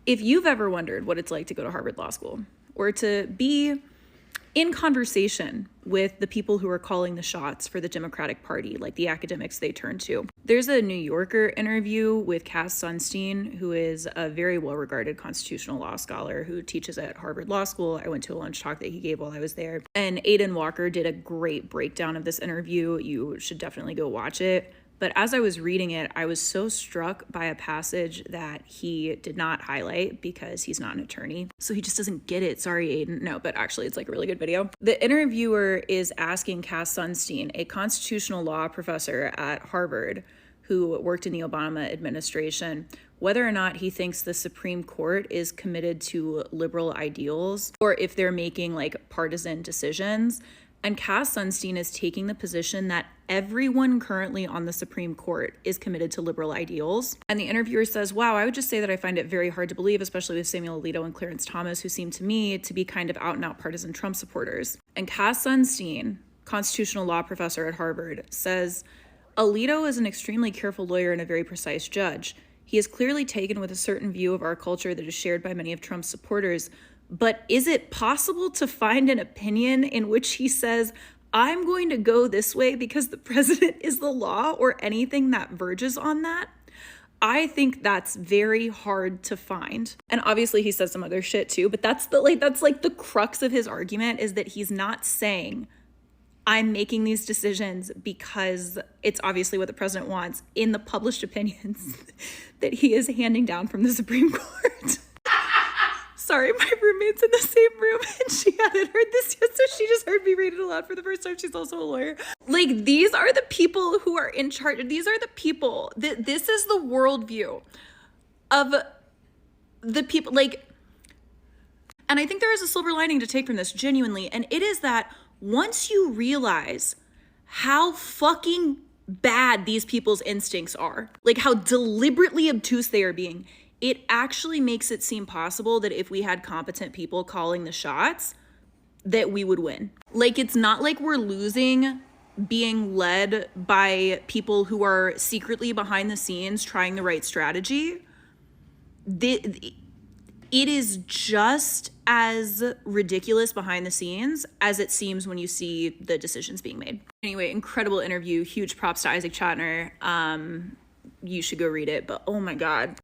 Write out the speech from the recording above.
If you've ever wondered what it's like to go to Harvard Law School or to be in conversation with the people who are calling the shots for the Democratic Party, like the academics they turn to, there's a New Yorker interview with Cass Sunstein, who is a very well-regarded constitutional law scholar who teaches at Harvard Law School. I went to a lunch talk that he gave while I was there. And Aidan Walker did a great breakdown of this interview. You should definitely go watch it. But as I was reading it, I was so struck by a passage that he did not highlight because he's not an attorney. So he just doesn't get it. Sorry, Aidan. No, but actually it's like a really good video. The interviewer is asking Cass Sunstein, a constitutional law professor at Harvard who worked in the Obama administration, whether or not he thinks the Supreme Court is committed to liberal ideals or if they're making like partisan decisions. And Cass Sunstein is taking the position that everyone currently on the Supreme Court is committed to liberal ideals. And the interviewer says, wow, I would just say that I find it very hard to believe, especially with Samuel Alito and Clarence Thomas, who seem to me to be kind of out and out partisan Trump supporters. And Cass Sunstein, constitutional law professor at Harvard, says, Alito is an extremely careful lawyer and a very precise judge. He is clearly taken with a certain view of our culture that is shared by many of Trump's supporters. But is it possible to find an opinion in which he says, I'm going to go this way because the president is the law, or anything that verges on that? I think that's very hard to find. And obviously he says some other shit too, but that's the crux of his argument, is that he's not saying I'm making these decisions because it's obviously what the president wants in the published opinions that he is handing down from the Supreme Court. Sorry, my roommate's in the same room and she hadn't heard this yet, so she just heard me read it aloud for the first time. She's also a lawyer. Like, these are the people who are in charge. These are the people that this is the worldview of the people. Like, and I think there is a silver lining to take from this, genuinely, and it is that once you realize how fucking bad these people's instincts are, like how deliberately obtuse they are being, it actually makes it seem possible that if we had competent people calling the shots, that we would win. Like, it's not like we're losing being led by people who are secretly behind the scenes trying the right strategy. It is just as ridiculous behind the scenes as it seems when you see the decisions being made. Anyway, incredible interview. Huge props to Isaac Chotiner. You should go read it, but oh my God.